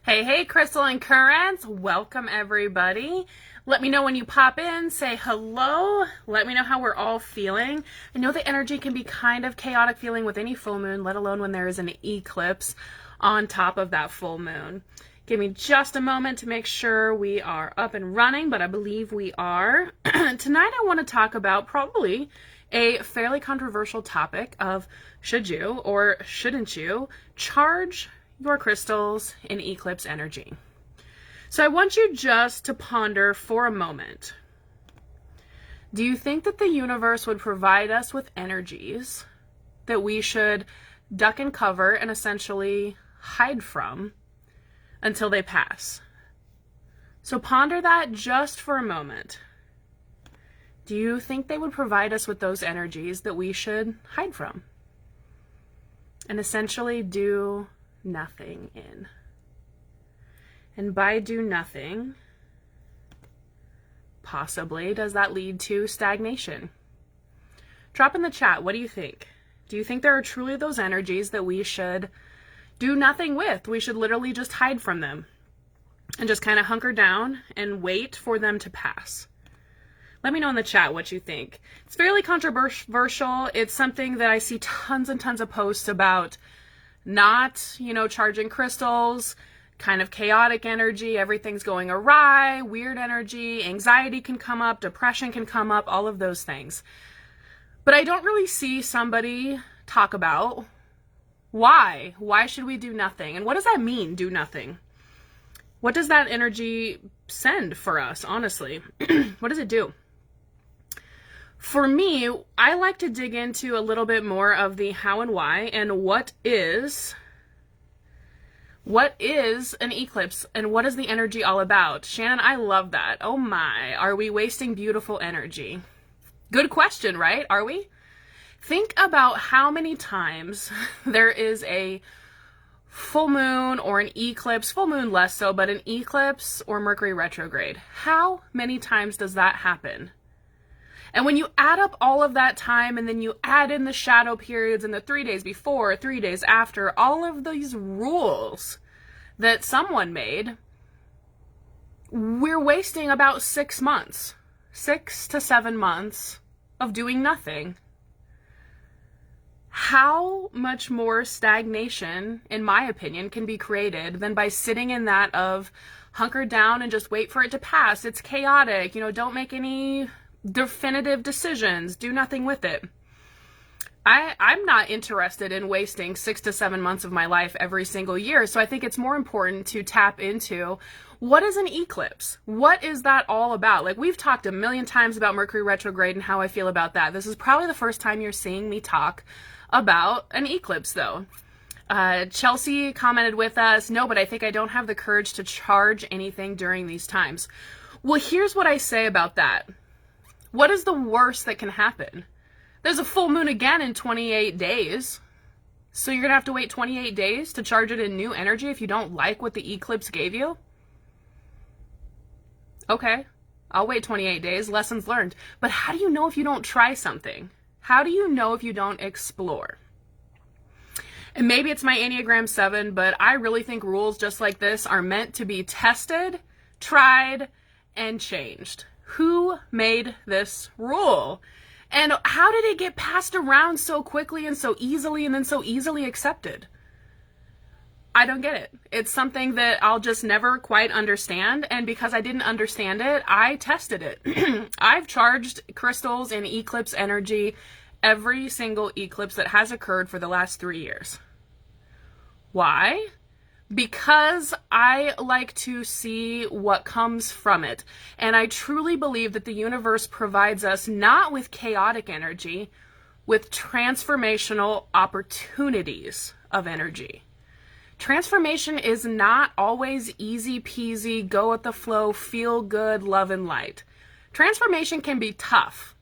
Hey, hey, Crystal and Currents. Welcome, everybody. Let me know when you pop in. Say hello. Let me know how we're all feeling. I know the energy can be kind of chaotic feeling with any full moon, let alone when there is an eclipse on top of that full moon. Give me just a moment to make sure we are up and running, but I believe we are. Tonight I want to talk about probably a fairly controversial topic of should you or shouldn't you charge your crystals in eclipse energy. So I want you just to ponder for a moment. Do you think that the universe would provide us with energies that we should duck and cover and essentially hide from until they pass? So ponder that just for a moment. Do you think they would provide us with those energies that we should hide from and essentially do nothing in? And by do nothing, possibly, does that lead to stagnation? Drop in the chat, what do you think? Do you think there are truly those energies that we should do nothing with? We should literally just hide from them and just kind of hunker down and wait for them to pass? Let me know in the chat what you think. It's fairly controversial. It's something that I see tons and tons of posts about. Not, charging crystals, kind of chaotic energy, everything's going awry, weird energy, anxiety can come up, depression can come up, all of those things. But I don't really see somebody talk about why. Why should we do nothing? And what does that mean, do nothing? What does that energy send for us, honestly? What does it do? For me, I like to dig into a little bit more of the how and why and what is an eclipse and what is the energy all about? Shannon, I love that. Oh my, are we wasting beautiful energy? Good question, right? Are we? Think about how many times there is a full moon or an eclipse, full moon less so, but an eclipse or Mercury retrograde. How many times does that happen? And when you add up all of that time and then you add in the shadow periods and the 3 days before, 3 days after, all of these rules that someone made, we're wasting about 6 months, 6 to 7 months of doing nothing. How much more stagnation, in my opinion, can be created than by sitting in that of hunker down and just wait for it to pass? It's chaotic, don't make any definitive decisions, do nothing with it. I'm not interested in wasting 6 to 7 months of my life every single year, so I think it's more important to tap into what is an eclipse? What is that all about? Like, we've talked a million times about Mercury retrograde and how I feel about that. This is probably the first time you're seeing me talk about an eclipse, though. Chelsea commented with us, no, but I think I don't have the courage to charge anything during these times. Well, here's what I say about that. What is the worst that can happen? There's a full moon again in 28 days. So you're going to have to wait 28 days to charge it in new energy if you don't like what the eclipse gave you? Okay, I'll wait 28 days. Lessons learned. But how do you know if you don't try something? How do you know if you don't explore? And maybe it's my Enneagram 7, but I really think rules just like this are meant to be tested, tried, and changed. Who made this rule? And how did it get passed around so quickly and so easily and then so easily accepted? I don't get it. It's something that I'll just never quite understand. And because I didn't understand it, I tested it. I've charged crystals in eclipse energy every single eclipse that has occurred for the last 3 years. Why? Because I like to see what comes from it. And I truly believe that the universe provides us not with chaotic energy, with transformational opportunities of energy. Transformation is not always easy peasy, go with the flow, feel good, love and light. Transformation can be tough.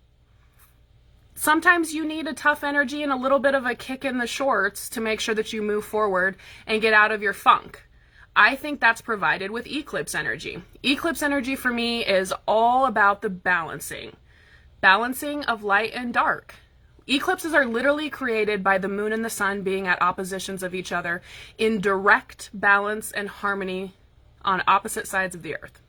Sometimes you need a tough energy and a little bit of a kick in the shorts to make sure that you move forward and get out of your funk. I think that's provided with eclipse energy. Eclipse energy for me is all about the balancing of light and dark. Eclipses are literally created by the moon and the sun being at oppositions of each other in direct balance and harmony on opposite sides of the earth.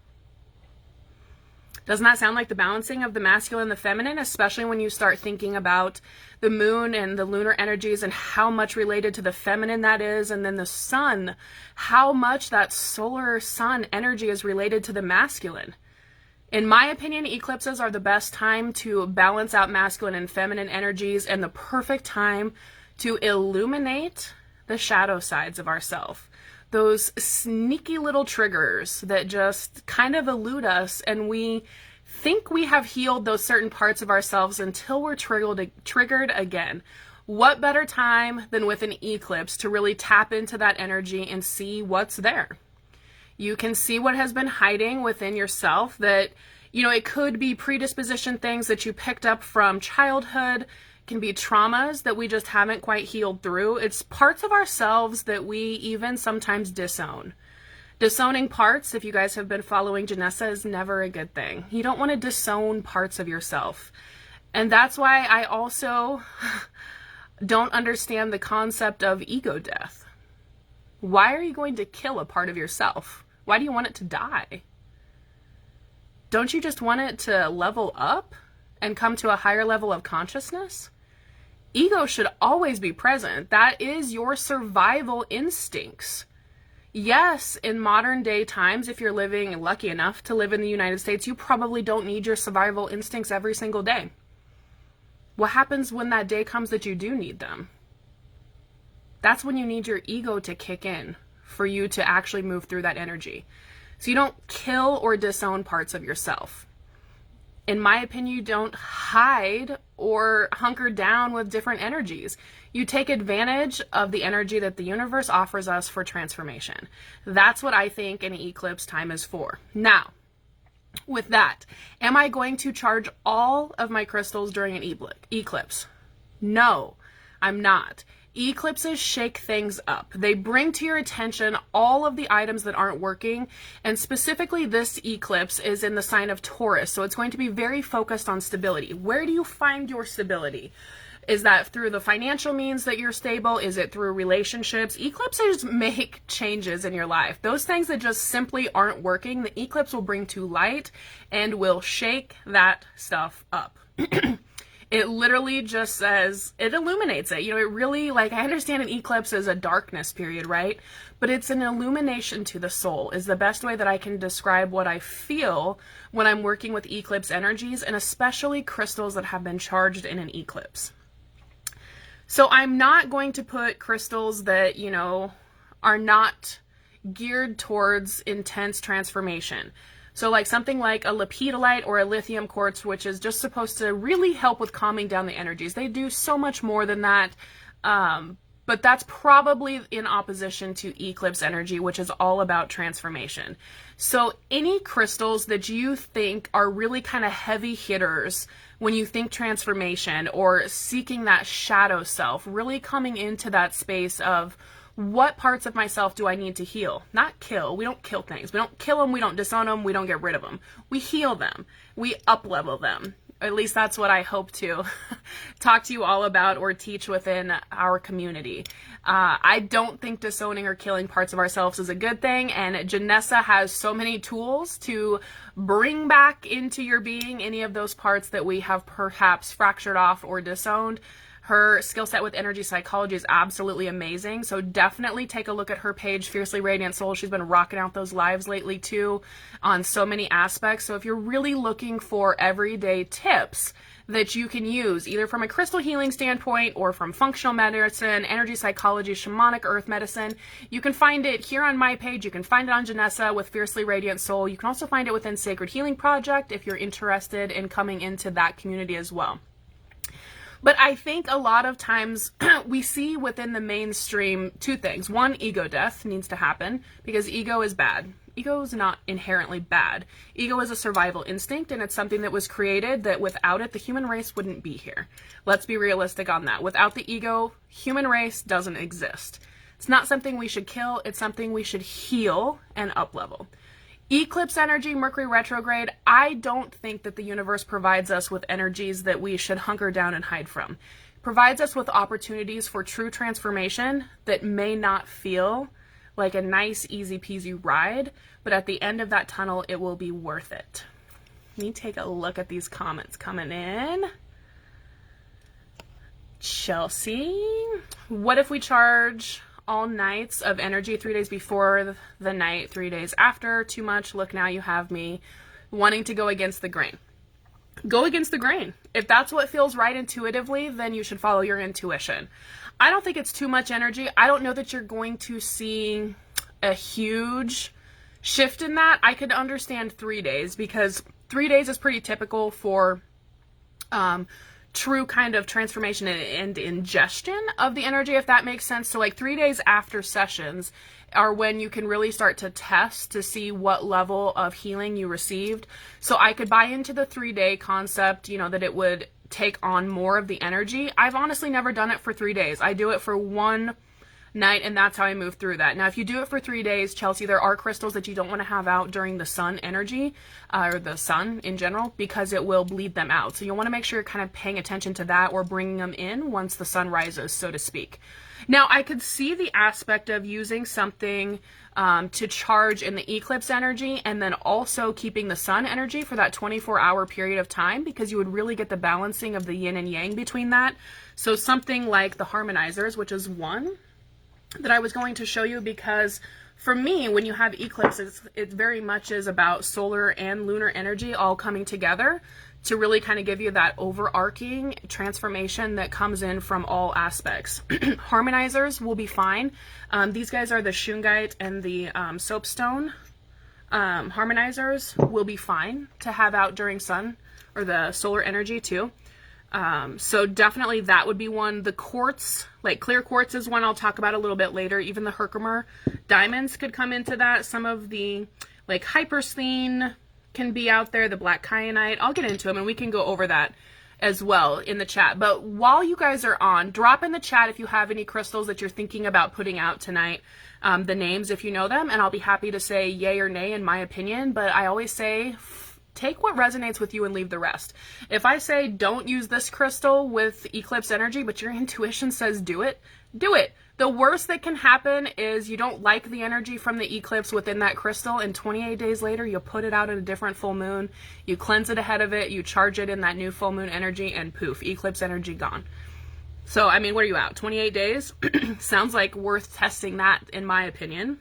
Doesn't that sound like the balancing of the masculine and the feminine, especially when you start thinking about the moon and the lunar energies and how much related to the feminine that is, and then the sun, how much that solar sun energy is related to the masculine. In my opinion, eclipses are the best time to balance out masculine and feminine energies and the perfect time to illuminate the shadow sides of ourselves. Those sneaky little triggers that just kind of elude us, and we think we have healed those certain parts of ourselves until we're triggered again. What better time than with an eclipse to really tap into that energy and see what's there? You can see what has been hiding within yourself that, you know, it could be predisposition things that you picked up from childhood, can be traumas that we just haven't quite healed through. It's parts of ourselves that we even sometimes disown. Disowning parts, if you guys have been following Janessa, is never a good thing. You don't want to disown parts of yourself. And that's why I also don't understand the concept of ego death. Why are you going to kill a part of yourself? Why do you want it to die? Don't you just want it to level up and come to a higher level of consciousness? Ego should always be present. That is your survival instincts. Yes, in modern day times, if you're lucky enough to live in the United States, you probably don't need your survival instincts every single day. What happens when that day comes that you do need them? That's when you need your ego to kick in for you to actually move through that energy. So you don't kill or disown parts of yourself. In my opinion, you don't hide or hunker down with different energies. You take advantage of the energy that the universe offers us for transformation. That's what I think an eclipse time is for. Now, with that, am I going to charge all of my crystals during an eclipse? No, I'm not. Eclipses shake things up. They bring to your attention all of the items that aren't working, and specifically this eclipse is in the sign of Taurus, so it's going to be very focused on stability. Where do you find your stability? Is that through the financial means that you're stable? Is it through relationships? Eclipses make changes in your life. Those things that just simply aren't working, the eclipse will bring to light and will shake that stuff up. It literally just says, it illuminates it. You know, it really, like, I understand an eclipse is a darkness period, right? But it's an illumination to the soul is the best way that I can describe what I feel when I'm working with eclipse energies, and especially crystals that have been charged in an eclipse. So I'm not going to put crystals that, you know, are not geared towards intense transformation. So like something like a lepidolite or a lithium quartz, which is just supposed to really help with calming down the energies. They do so much more than that, but that's probably in opposition to eclipse energy, which is all about transformation. So any crystals that you think are really kind of heavy hitters when you think transformation or seeking that shadow self, really coming into that space of, what parts of myself do I need to heal? Not kill. We don't kill things. We don't kill them. We don't disown them. We don't get rid of them. We heal them. We up-level them. At least that's what I hope to talk to you all about or teach within our community. I don't think disowning or killing parts of ourselves is a good thing, and Janessa has so many tools to bring back into your being any of those parts that we have perhaps fractured off or disowned. Her skill set with energy psychology is absolutely amazing. So definitely take a look at her page, Fiercely Radiant Soul. She's been rocking out those lives lately too on so many aspects. So if you're really looking for everyday tips that you can use either from a crystal healing standpoint or from functional medicine, energy psychology, shamanic earth medicine, you can find it here on my page. You can find it on Janessa with Fiercely Radiant Soul. You can also find it within Sacred Healing Project if you're interested in coming into that community as well. But I think a lot of times we see within the mainstream two things. One, ego death needs to happen because ego is bad. Ego is not inherently bad. Ego is a survival instinct, and it's something that was created that without it, the human race wouldn't be here. Let's be realistic on that. Without the ego, human race doesn't exist. It's not something we should kill. It's something we should heal and up-level. Eclipse energy, Mercury retrograde, I don't think that the universe provides us with energies that we should hunker down and hide from. provides us with opportunities for true transformation that may not feel like a nice, easy peasy ride, but at the end of that tunnel, it will be worth it. Let me take a look at these comments coming in. Chelsea, what if we charge all nights of energy 3 days before the night, 3 days after? Too much. Look, now you have me wanting to go against the grain. Go against the grain. If that's what feels right intuitively, then you should follow your intuition. I don't think it's too much energy. I don't know that you're going to see a huge shift in that. I could understand 3 days, because 3 days is pretty typical for true kind of transformation and ingestion of the energy, if that makes sense. So like 3 days after sessions are when you can really start to test to see what level of healing you received. So I could buy into the 3-day concept, you know, that it would take on more of the energy. I've honestly never done it for 3 days. I do it for one night, and that's how I move through that. Now, if you do it for 3 days, Chelsea, there are crystals that you don't want to have out during the sun energy, or the sun in general, because it will bleed them out. So you'll want to make sure you're kind of paying attention to that, or bringing them in once the sun rises, so to speak. Now, I could see the aspect of using something to charge in the eclipse energy, and then also keeping the sun energy for that 24-hour period of time, because you would really get the balancing of the yin and yang between that. So something like the harmonizers, which is one that I was going to show you, because for me, when you have eclipses, it very much is about solar and lunar energy all coming together to really kind of give you that overarching transformation that comes in from all aspects. Harmonizers will be fine. These guys are the shungite and the soapstone. Harmonizers will be fine to have out during sun or the solar energy too. So definitely that would be one. The quartz, like clear quartz, is one I'll talk about a little bit later. Even the Herkimer diamonds could come into that. Some of the like hypersthene can be out there, the black kyanite. I'll get into them and we can go over that as well in the chat. But while you guys are on, drop in the chat if you have any crystals that you're thinking about putting out tonight, the names if you know them, and I'll be happy to say yay or nay in my opinion. But I always say, take what resonates with you and leave the rest. If I say don't use this crystal with eclipse energy, but your intuition says do it, do it. The worst that can happen is you don't like the energy from the eclipse within that crystal, and 28 days later you put it out at a different full moon, you cleanse it ahead of it, you charge it in that new full moon energy, and poof, eclipse energy gone. So, I mean, what are you out? 28 days? Sounds like worth testing that, in my opinion.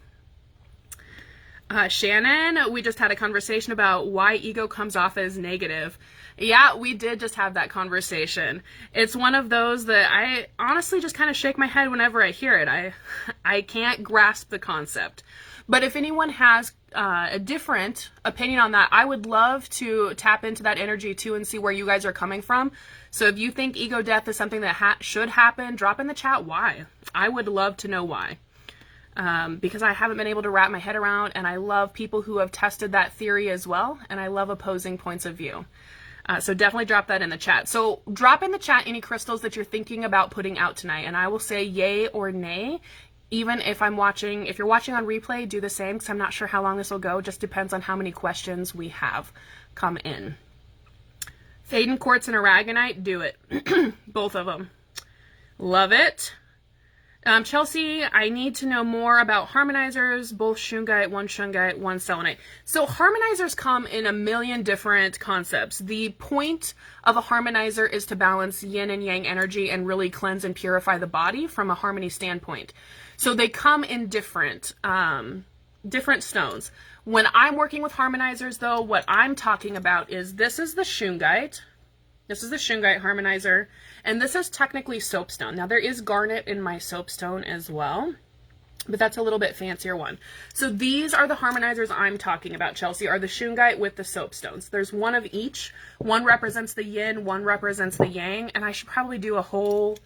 Shannon, we just had a conversation about why ego comes off as negative. Yeah, we did just have that conversation. It's one of those that I honestly just kind of shake my head whenever I hear it. I can't grasp the concept. But if anyone has a different opinion on that, I would love to tap into that energy too and see where you guys are coming from. So if you think ego death is something that should happen, drop in the chat why. I would love to know why. Because I haven't been able to wrap my head around, and I love people who have tested that theory as well, and I love opposing points of view. So definitely drop that in the chat. So drop in the chat any crystals that you're thinking about putting out tonight, and I will say yay or nay. Even if you're watching on replay, do the same, because I'm not sure how long this will go. Just depends on how many questions we have come in. Faden quartz and aragonite, do it. Both of them. Love it. Chelsea, I need to know more about harmonizers, both shungite, one selenite. So harmonizers come in a million different concepts. The point of a harmonizer is to balance yin and yang energy and really cleanse and purify the body from a harmony standpoint. So they come in different stones. When I'm working with harmonizers though, what I'm talking about is this is the shungite. This is the shungite harmonizer, and this is technically soapstone. Now there is garnet in my soapstone as well, but that's a little bit fancier one. So these are the harmonizers I'm talking about, Chelsea, are the shungite with the soapstones. There's one of each. One represents the yin, one represents the yang, and I should probably do a whole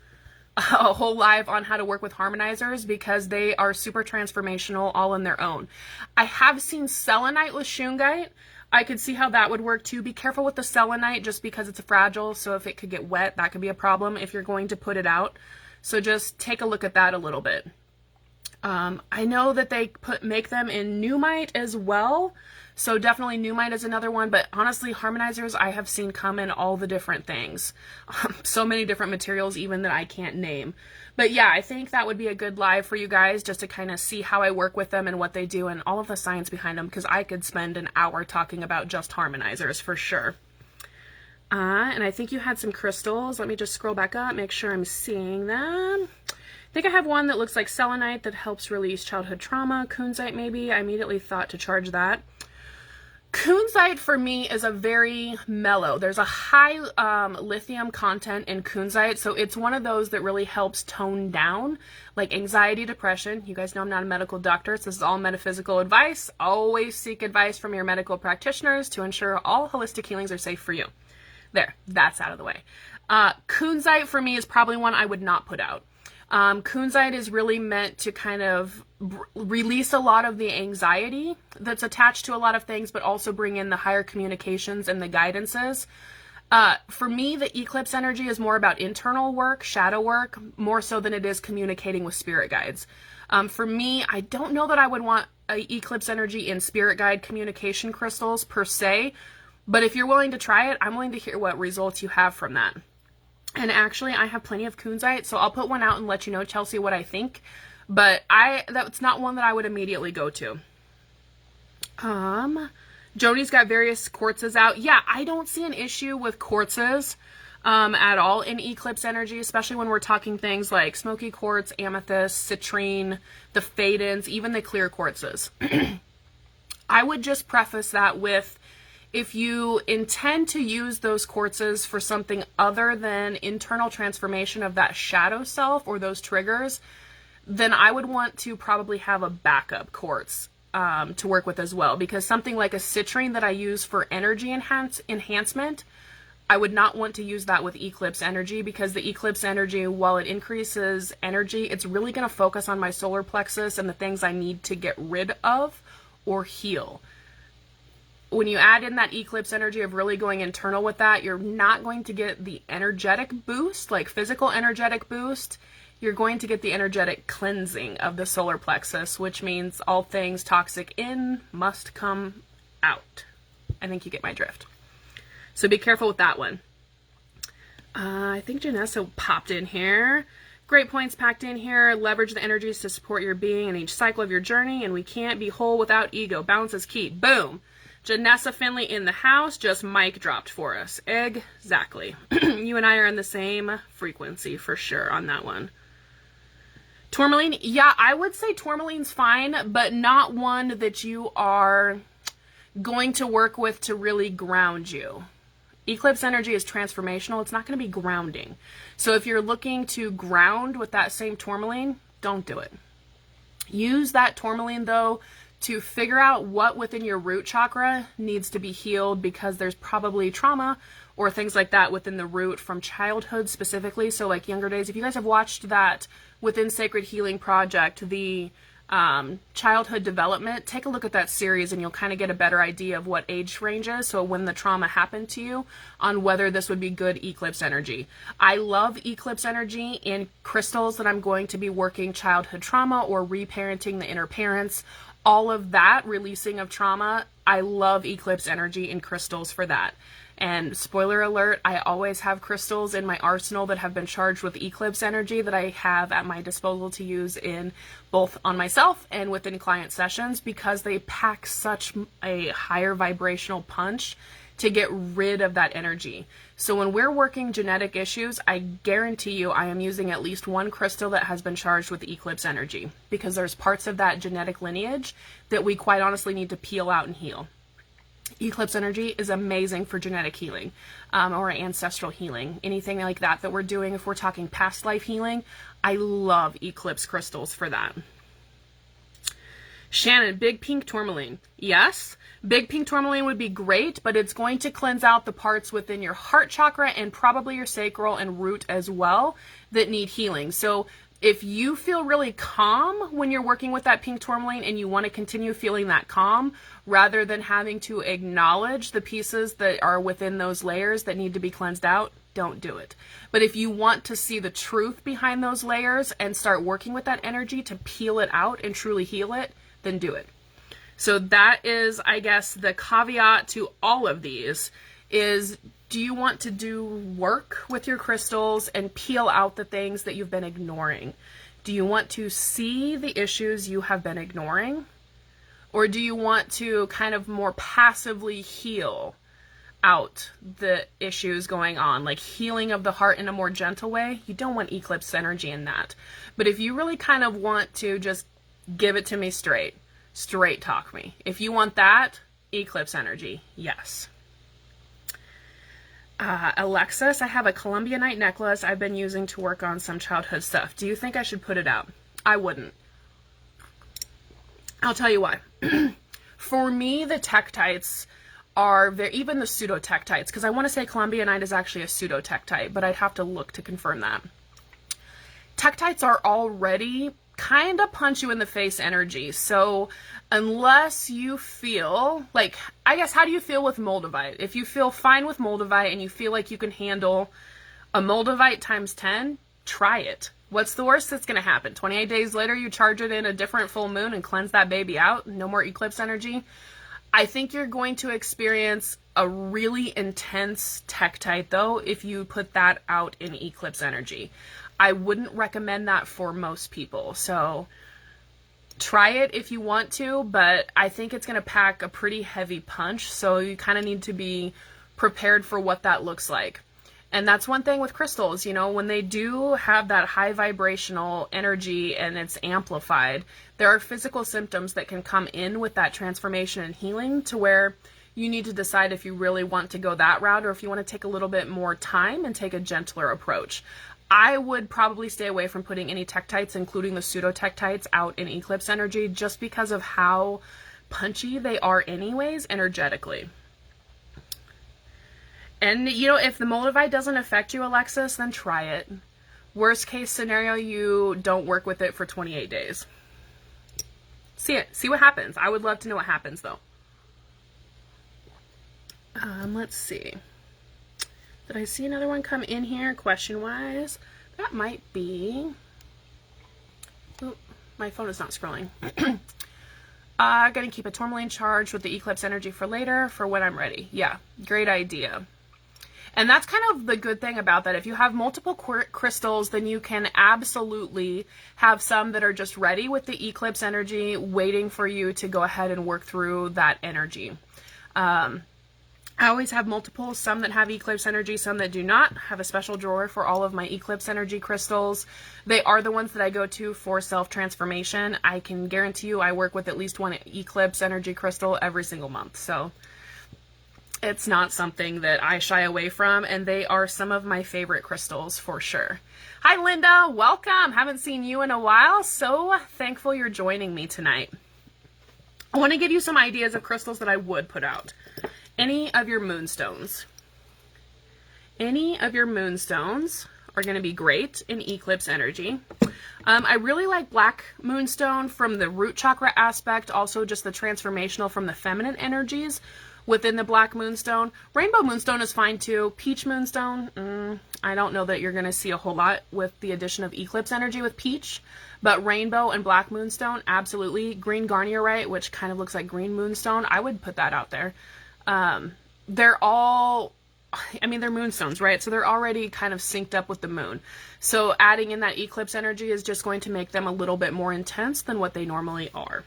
live on how to work with harmonizers because they are super transformational all on their own. I have seen selenite with shungite. I could see how that would work too. Be careful with the selenite just because it's fragile, so if it could get wet, that could be a problem if you're going to put it out. So just take a look at that a little bit. I know that they make them in Numite as well. So definitely Numite is another one, but honestly, harmonizers I have seen come in all the different things. So many different materials even that I can't name. But yeah, I think that would be a good live for you guys just to kind of see how I work with them and what they do and all of the science behind them, because I could spend an hour talking about just harmonizers for sure. And I think you had some crystals. Let me just scroll back up, make sure I'm seeing them. I think I have one that looks like selenite that helps release childhood trauma. Kunzite maybe. I immediately thought to charge that. Kunzite for me is a very mellow. There's a high lithium content in Kunzite, so it's one of those that really helps tone down like anxiety, depression. You guys know I'm not a medical doctor, so this is all metaphysical advice. Always seek advice from your medical practitioners to ensure all holistic healings are safe for you. There, that's out of the way. Kunzite for me is probably one I would not put out. Kunzite is really meant to kind of release a lot of the anxiety that's attached to a lot of things, but also bring in the higher communications and the guidances. For me, the Eclipse energy is more about internal work, shadow work, more so than it is communicating with spirit guides. For me, I don't know that I would want a Eclipse energy in spirit guide communication crystals per se, but if you're willing to try it, I'm willing to hear what results you have from that. And actually, I have plenty of Kunzite, so I'll put one out and let you know, Chelsea, what I think. But that's not one that I would immediately go to. Joni's got various quartzes out. Yeah, I don't see an issue with quartzes at all in Eclipse energy, especially when we're talking things like smoky quartz, amethyst, citrine, the fadens, even the clear quartzes. I would just preface that with, if you intend to use those quartzes for something other than internal transformation of that shadow self or those triggers, then I would want to probably have a backup quartz to work with as well. Because something like a citrine that I use for energy enhancement, I would not want to use that with Eclipse energy, because the Eclipse energy, while it increases energy, it's really going to focus on my solar plexus and the things I need to get rid of or heal. When you add in that Eclipse energy of really going internal with that, you're not going to get the energetic boost, like physical energetic boost. You're going to get the energetic cleansing of the solar plexus, which means all things toxic in must come out. I think you get my drift. So be careful with that one. I think Janessa popped in here. Great points packed in here. Leverage the energies to support your being in each cycle of your journey, and we can't be whole without ego. Balance is key. Boom. Janessa Finley in the house, just mic dropped for us. Exactly. You and I are in the same frequency for sure on that one. Tourmaline, yeah, I would say Tourmaline's fine, but not one that you are going to work with to really ground you. Eclipse energy is transformational. It's not going to be grounding. So if you're looking to ground with that same Tourmaline, don't do it. Use that Tourmaline, though, to figure out what within your root chakra needs to be healed, because there's probably trauma or things like that within the root from childhood specifically. So like younger days, if you guys have watched that Within Sacred Healing Project, the childhood development, take a look at that series and you'll kind of get a better idea of what age range is. So when the trauma happened to you, on whether this would be good Eclipse energy. I love Eclipse energy in crystals that I'm going to be working childhood trauma or reparenting the inner parents. All of that releasing of trauma, I love Eclipse energy in crystals for that. And spoiler alert, I always have crystals in my arsenal that have been charged with Eclipse energy that I have at my disposal to use in both on myself and within client sessions, because they pack such a higher vibrational punch to get rid of that energy. So when we're working genetic issues, I guarantee you I am using at least one crystal that has been charged with Eclipse energy, because there's parts of that genetic lineage that we quite honestly need to peel out and heal. Eclipse energy is amazing for genetic healing or ancestral healing, anything like that that we're doing. If we're talking past life healing, I love Eclipse crystals for that. Shannon, big pink tourmaline. Yes, big pink tourmaline would be great, but it's going to cleanse out the parts within your heart chakra and probably your sacral and root as well that need healing. So if you feel really calm when you're working with that pink tourmaline and you want to continue feeling that calm rather than having to acknowledge the pieces that are within those layers that need to be cleansed out, don't do it. But if you want to see the truth behind those layers and start working with that energy to peel it out and truly heal it, then do it. So that is, I guess, the caveat to all of these is, do you want to do work with your crystals and peel out the things that you've been ignoring? Do you want to see the issues you have been ignoring? Or do you want to kind of more passively heal out the issues going on, like healing of the heart in a more gentle way? You don't want eclipse energy in that. But if you really kind of want to just give it to me straight talk me. If you want that, eclipse energy, yes. Alexis, I have a Columbianite necklace I've been using to work on some childhood stuff. Do you think I should put it out? I wouldn't. I'll tell you why. For me, the tektites are even the pseudo-tektites, because I want to say Columbianite is actually a pseudo-tektite, but I'd have to look to confirm that. Tektites are already kind of punch you in the face energy. So unless you feel like, I guess, how do you feel with Moldavite? If you feel fine with Moldavite and you feel like you can handle a Moldavite times 10, try it. What's the worst that's going to happen? 28 days later, you charge it in a different full moon and cleanse that baby out. No more eclipse energy. I think you're going to experience a really intense tektite, though, if you put that out in eclipse energy. I wouldn't recommend that for most people. So try it if you want to, but I think it's going to pack a pretty heavy punch. So you kind of need to be prepared for what that looks like. And that's one thing with crystals, you know, when they do have that high vibrational energy and it's amplified, there are physical symptoms that can come in with that transformation and healing to where you need to decide if you really want to go that route or if you want to take a little bit more time and take a gentler approach. I would probably stay away from putting any tektites, including the pseudo-tektites, out in eclipse energy just because of how punchy they are anyways, energetically. And, you know, if the Moldavite doesn't affect you, Alexis, then try it. Worst case scenario, you don't work with it for 28 days. See it. See what happens. I would love to know what happens, though. Let's see. Did I see another one come in here, question-wise? That might be... Oh, my phone is not scrolling. Gonna keep a Tourmaline charged with the eclipse energy for later, for when I'm ready. Yeah, great idea. And that's kind of the good thing about that. If you have multiple crystals, then you can absolutely have some that are just ready with the eclipse energy, waiting for you to go ahead and work through that energy. I always have multiple, some that have eclipse energy, some that do not. Have a special drawer for all of my eclipse energy crystals. They are the ones that I go to for self-transformation. I can guarantee you I work with at least one eclipse energy crystal every single month. So it's not something that I shy away from, and they are some of my favorite crystals for sure. Hi, Linda. Welcome. Haven't seen you in a while. So thankful you're joining me tonight. I want to give you some ideas of crystals that I would put out. Any of your moonstones. Any of your moonstones are going to be great in eclipse energy. I really like black moonstone from the root chakra aspect, also just the transformational from the feminine energies within the black moonstone. Rainbow moonstone is fine too. Peach moonstone, I don't know that you're going to see a whole lot with the addition of eclipse energy with peach, but rainbow and black moonstone, absolutely. Green garnierite, which kind of looks like green moonstone, I would put that out there. They're all, I mean, they're moonstones, right? So they're already kind of synced up with the moon. So adding in that eclipse energy is just going to make them a little bit more intense than what they normally are.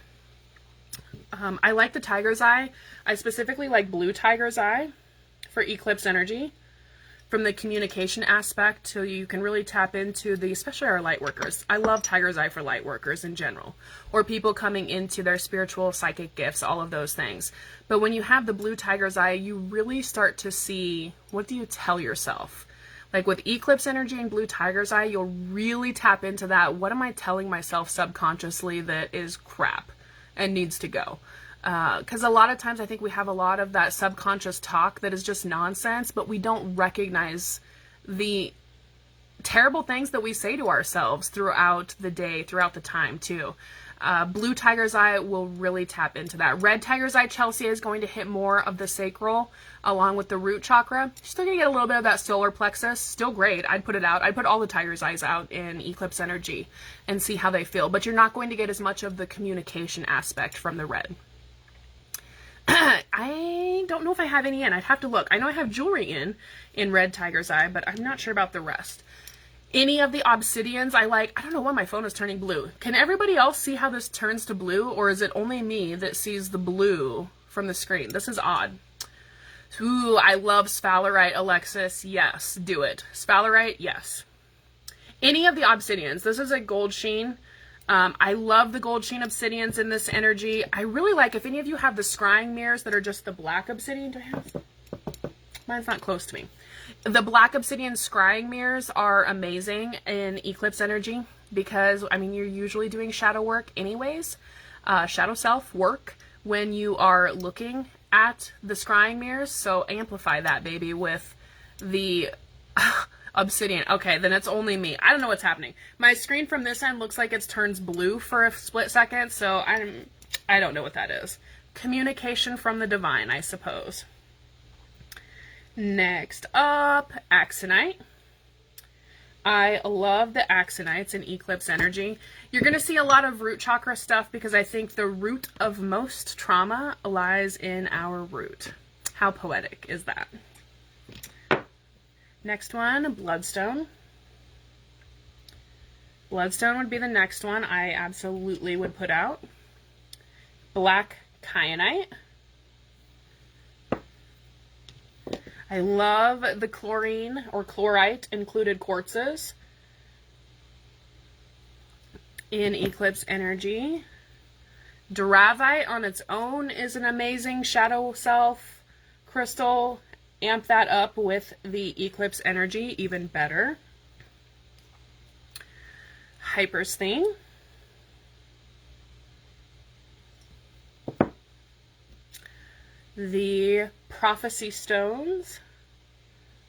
I like the tiger's eye. I specifically like blue tiger's eye for eclipse energy from the communication aspect, so you can really tap into the, especially our light workers. I love tiger's eye for light workers in general, or people coming into their spiritual psychic gifts, all of those things. But when you have the blue tiger's eye, you really start to see, what do you tell yourself? Like with eclipse energy and blue tiger's eye, you'll really tap into that. What am I telling myself subconsciously that is crap and needs to go? Because a lot of times I think we have a lot of that subconscious talk that is just nonsense, but we don't recognize the terrible things that we say to ourselves throughout the day, throughout the time too. Blue Tiger's Eye will really tap into that. Red Tiger's Eye Chelsea is going to hit more of the sacral along with the root chakra. You're still going to get a little bit of that solar plexus. Still great. I'd put it out. I'd put all the Tiger's Eyes out in Eclipse Energy and see how they feel. But you're not going to get as much of the communication aspect from the red. I don't know if I have any in. I'd have to look. I know I have jewelry in Red Tiger's Eye, but I'm not sure about the rest. Any of the obsidians I like. I don't know why my phone is turning blue. Can everybody else see how this turns to blue, or is it only me that sees the blue from the screen? This is odd. Ooh, I love sphalerite, Alexis. Yes, do it. Sphalerite, yes. Any of the obsidians. This is a gold sheen. I love the gold sheen obsidians in this energy. I really like, if any of you have the scrying mirrors that are just the black obsidian. Do I have? Mine's not close to me. The black obsidian scrying mirrors are amazing in Eclipse Energy because, I mean, you're usually doing shadow work anyways, shadow self work when you are looking at the scrying mirrors. So amplify that, baby, with the obsidian. Okay, then it's only me. I don't know what's happening. My screen from this end looks like it turns blue for a split second, so I don't know what that is. Communication from the divine, I suppose. Next up, Axonite. I love the Axonites in Eclipse Energy. You're going to see a lot of root chakra stuff because I think the root of most trauma lies in our root. How poetic is that? Next one, Bloodstone. Bloodstone would be the next one I absolutely would put out. Black Kyanite. I love the chlorine or chlorite included quartzes in Eclipse Energy. Duravite on its own is an amazing shadow self crystal. Amp that up with the Eclipse Energy, even better. Hypersthene. The Prophecy Stones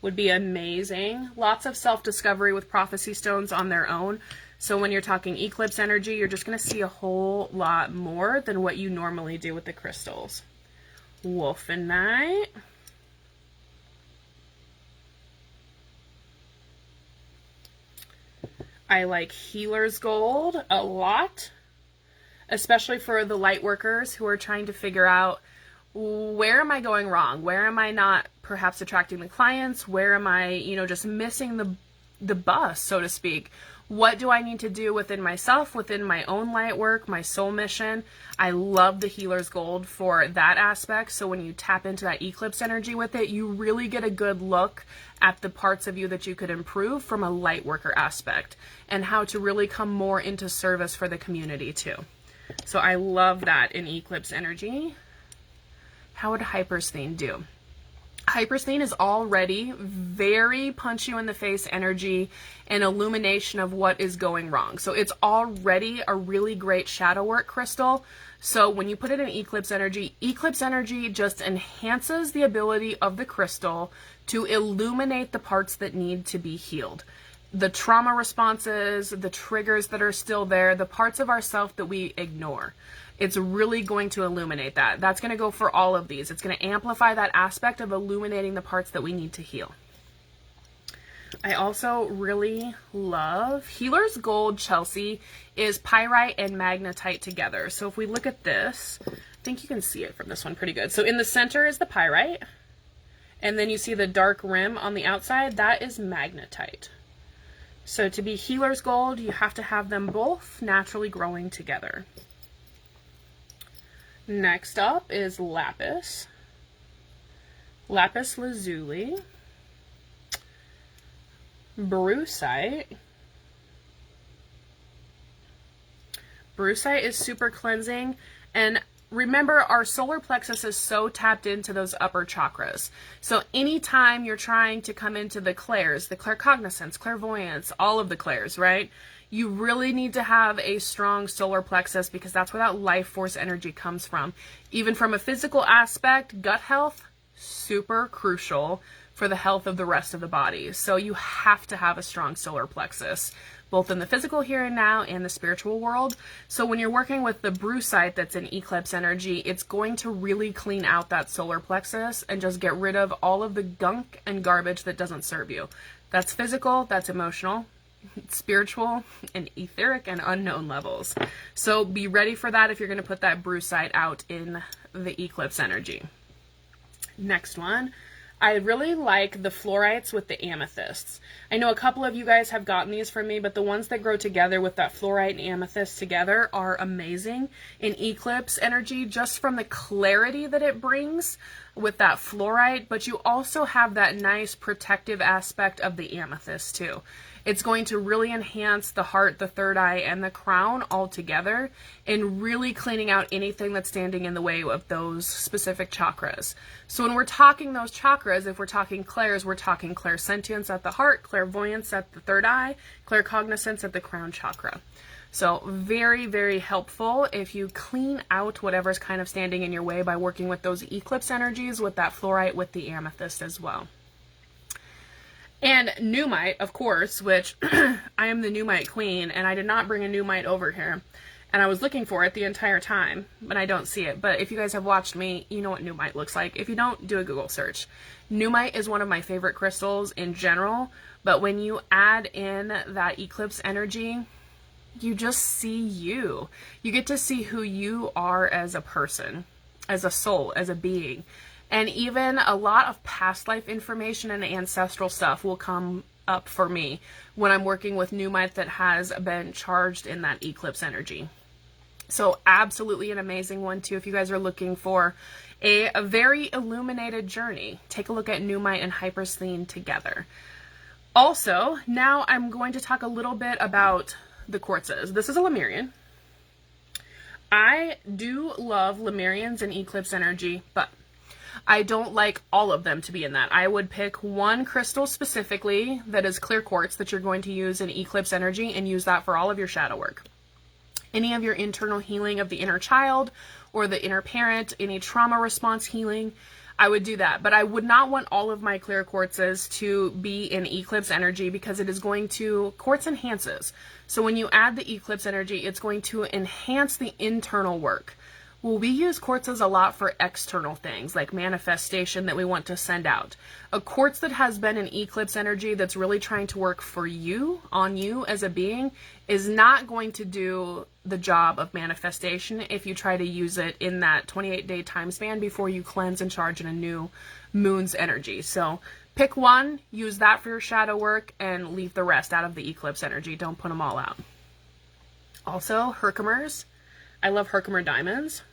would be amazing. Lots of self-discovery with Prophecy Stones on their own. So when you're talking Eclipse Energy, you're just going to see a whole lot more than what you normally do with the crystals. Wolfenite. I like Healer's Gold a lot, especially for the light workers who are trying to figure out, where am I going wrong? Where am I not perhaps attracting the clients? Where am I, just missing the bus, so to speak? What do I need to do within myself, within my own light work, my soul mission? I love the Healer's Gold for that aspect. So when you tap into that Eclipse Energy with it, you really get a good look at the parts of you that you could improve from a light worker aspect and how to really come more into service for the community too. So I love that in Eclipse Energy. How would Hypersthene do? Hypersthene is already very punch you in the face energy and illumination of what is going wrong. So it's already a really great shadow work crystal. So when you put it in Eclipse Energy just enhances the ability of the crystal to illuminate the parts that need to be healed. The trauma responses, the triggers that are still there, the parts of ourself that we ignore. It's really going to illuminate that. That's going to go for all of these. It's going to amplify that aspect of illuminating the parts that we need to heal. I also really love Healer's Gold Chelsea is pyrite and magnetite together. So if we look at this, I think you can see it from this one pretty good. So in the center is the pyrite, and then you see the dark rim on the outside. That is magnetite. So to be Healer's Gold, you have to have them both naturally growing together. Next up is Lapis. Lapis Lazuli. Brucite. Brucite is super cleansing, and remember, our solar plexus is so tapped into those upper chakras. So anytime you're trying to come into the clairs, the claircognizance, clairvoyance, all of the clairs, right? You really need to have a strong solar plexus because that's where that life force energy comes from. Even from a physical aspect, gut health, super crucial for the health of the rest of the body. So you have to have a strong solar plexus both in the physical here and now and the spiritual world. So when you're working with the Brucite that's in Eclipse Energy, it's going to really clean out that solar plexus and just get rid of all of the gunk and garbage that doesn't serve you. That's physical, that's emotional, spiritual, and etheric and unknown levels. So be ready for that if you're going to put that Brucite out in the Eclipse Energy. Next one. I really like the fluorites with the amethysts. I know a couple of you guys have gotten these from me, but the ones that grow together with that fluorite and amethyst together are amazing in Eclipse Energy, just from the clarity that it brings with that fluorite, but you also have that nice protective aspect of the amethyst too. It's going to really enhance the heart, the third eye, and the crown all together, and really cleaning out anything that's standing in the way of those specific chakras. So when we're talking those chakras, if we're talking clairs, we're talking clairsentience at the heart, clairvoyance at the third eye, claircognizance at the crown chakra. So very, very helpful if you clean out whatever's kind of standing in your way by working with those eclipse energies with that fluorite with the amethyst as well. And Numite, of course, which I am the Numite queen, and I did not bring a Numite over here. And I was looking for it the entire time, but I don't see it. But if you guys have watched me, you know what Numite looks like. If you don't, do a Google search. Numite is one of my favorite crystals in general, but when you add in that Eclipse Energy, you just see you. You get to see who you are as a person, as a soul, as a being. And even a lot of past life information and ancestral stuff will come up for me when I'm working with Numite that has been charged in that Eclipse Energy. So absolutely an amazing one too if you guys are looking for a very illuminated journey. Take a look at Numite and Hypersthene together. Also, now I'm going to talk a little bit about the quartzes. This is a Lemurian. I do love Lemurians and Eclipse Energy, but I don't like all of them to be in that. I would pick one crystal specifically that is clear quartz that you're going to use in Eclipse Energy and use that for all of your shadow work. Any of your internal healing of the inner child or the inner parent, any trauma response healing, I would do that. But I would not want all of my clear quartzes to be in Eclipse Energy because it is going to, quartz enhances. So when you add the Eclipse Energy, it's going to enhance the internal work. Well, we use quartzes a lot for external things like manifestation that we want to send out. A quartz that has been in Eclipse Energy that's really trying to work for you, on you as a being, is not going to do the job of manifestation if you try to use it in that 28-day time span before you cleanse and charge in a new moon's energy. So pick one, use that for your shadow work, and leave the rest out of the Eclipse Energy. Don't put them all out. Also, Herkimers. I love Herkimer diamonds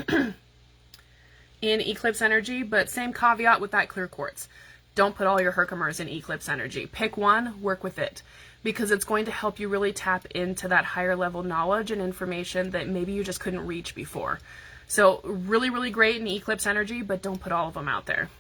in Eclipse Energy, but same caveat with that clear quartz. Don't put all your Herkimers in Eclipse Energy. Pick one, work with it, because it's going to help you really tap into that higher level knowledge and information that maybe you just couldn't reach before. So really, really great in Eclipse Energy, but don't put all of them out there.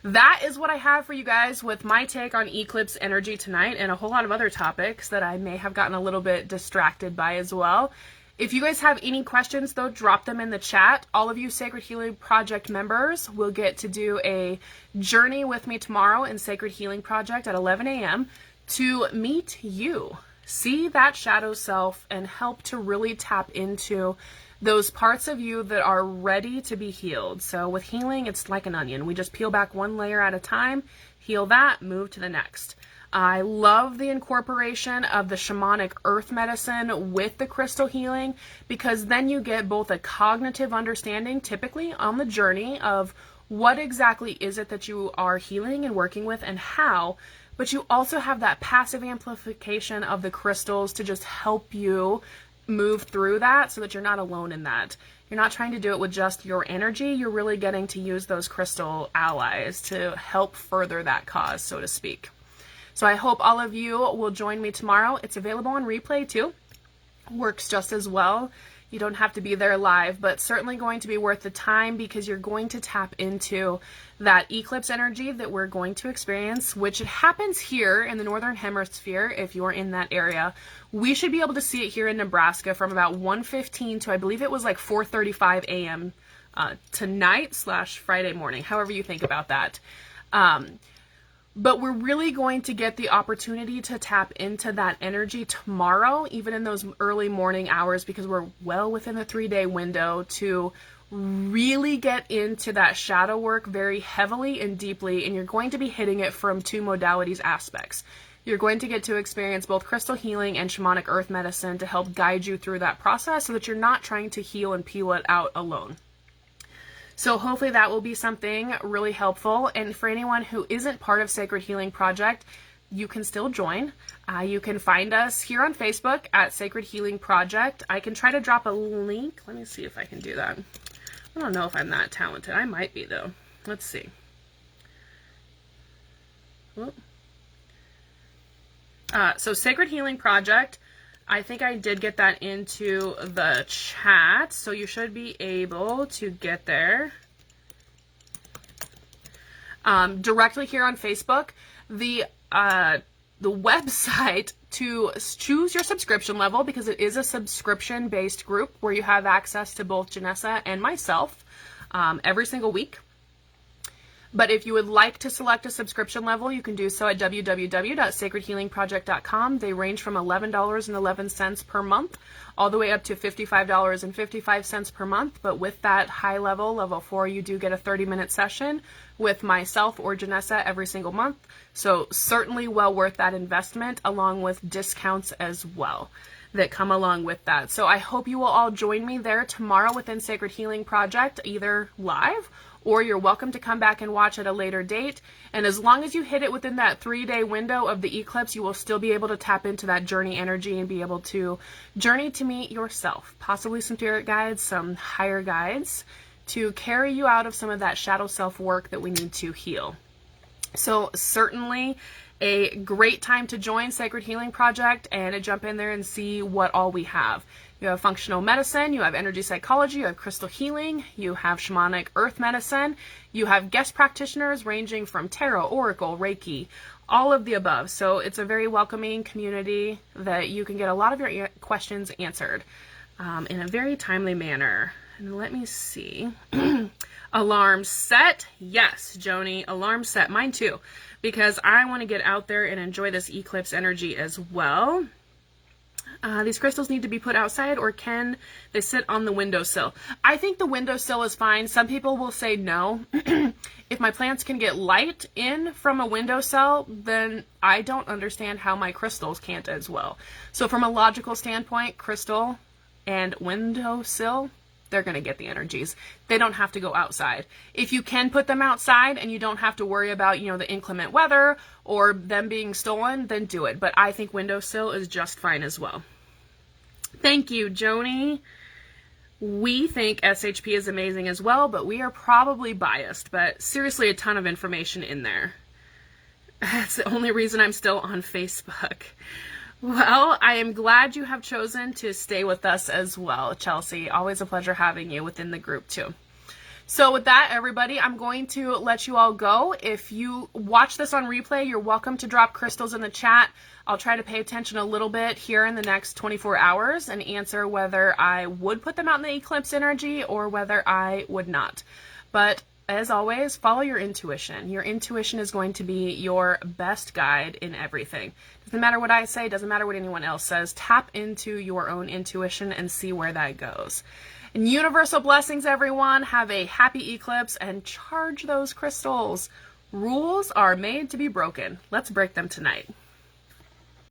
That is what I have for you guys with my take on Eclipse Energy tonight, and a whole lot of other topics that I may have gotten a little bit distracted by as well. If you guys have any questions, though, drop them in the chat. All of you Sacred Healing Project members will get to do a journey with me tomorrow in Sacred Healing Project at 11 a.m. to meet you, see that shadow self, and help to really tap into those parts of you that are ready to be healed. So with healing, it's like an onion. We just peel back one layer at a time, heal that, move to the next. I love the incorporation of the shamanic earth medicine with the crystal healing, because then you get both a cognitive understanding, typically on the journey, of what exactly is it that you are healing and working with and how, but you also have that passive amplification of the crystals to just help you move through that so that you're not alone in that. You're not trying to do it with just your energy. You're really getting to use those crystal allies to help further that cause, so to speak. So I hope all of you will join me tomorrow. It's available on replay too. Works just as well. You don't have to be there live, but certainly going to be worth the time because you're going to tap into that eclipse energy that we're going to experience, which it happens here in the Northern Hemisphere if you're in that area. We should be able to see it here in Nebraska from about 1:15 to I believe it was like 4:35 a.m. Tonight / Friday morning, however you think about that. But we're really going to get the opportunity to tap into that energy tomorrow, even in those early morning hours, because we're well within the 3-day window to really get into that shadow work very heavily and deeply. And you're going to be hitting it from 2 modalities aspects. You're going to get to experience both crystal healing and shamanic earth medicine to help guide you through that process so that you're not trying to heal and peel it out alone. So hopefully that will be something really helpful. And for anyone who isn't part of Sacred Healing Project, you can still join. You can find us here on Facebook at Sacred Healing Project. I can try to drop a link. Let me see if I can do that. I don't know if I'm that talented. I might be, though. Let's see. So Sacred Healing Project, I think I did get that into the chat, so you should be able to get there. Directly here on Facebook, the website to choose your subscription level, because it is a subscription-based group where you have access to both Janessa and myself every single week. But if you would like to select a subscription level, you can do so at www.sacredhealingproject.com. They range from $11.11 per month all the way up to $55.55 per month. But with that high level, level 4, you do get a 30-minute session with myself or Janessa every single month. So certainly well worth that investment, along with discounts as well that come along with that. So I hope you will all join me there tomorrow within Sacred Healing Project, either live or you're welcome to come back and watch at a later date. And as long as you hit it within that 3-day window of the eclipse, you will still be able to tap into that journey energy and be able to journey to meet yourself, possibly some spirit guides, some higher guides, to carry you out of some of that shadow self work that we need to heal. So certainly a great time to join Sacred Healing Project and to jump in there and see what all we have. You have functional medicine, you have energy psychology, you have crystal healing, you have shamanic earth medicine, you have guest practitioners ranging from tarot, oracle, Reiki, all of the above. So it's a very welcoming community that you can get a lot of your questions answered in a very timely manner. And let me see. Alarm set. Yes, Joni, alarm set. Mine too, because I want to get out there and enjoy this eclipse energy as well. These crystals need to be put outside, or can they sit on the windowsill? I think the windowsill is fine. Some people will say no. If my plants can get light in from a windowsill, then I don't understand how my crystals can't as well. So from a logical standpoint, crystal and windowsill, they're going to get the energies. They don't have to go outside. If you can put them outside and you don't have to worry about, the inclement weather or them being stolen, then do it. But I think windowsill is just fine as well. Thank you, Joni. We think SHP is amazing as well, but we are probably biased. But seriously, a ton of information in there. That's the only reason I'm still on Facebook. Well, I am glad you have chosen to stay with us as well, Chelsea. Always a pleasure having you within the group too. So with that, everybody, I'm going to let you all go. If you watch this on replay, you're welcome to drop crystals in the chat. I'll try to pay attention a little bit here in the next 24 hours and answer whether I would put them out in the eclipse energy or whether I would not. But as always, follow your intuition. Your intuition is going to be your best guide in everything. Doesn't matter what I say, doesn't matter what anyone else says. Tap into your own intuition and see where that goes. And universal blessings, everyone. Have a happy eclipse and charge those crystals. Rules are made to be broken. Let's break them tonight.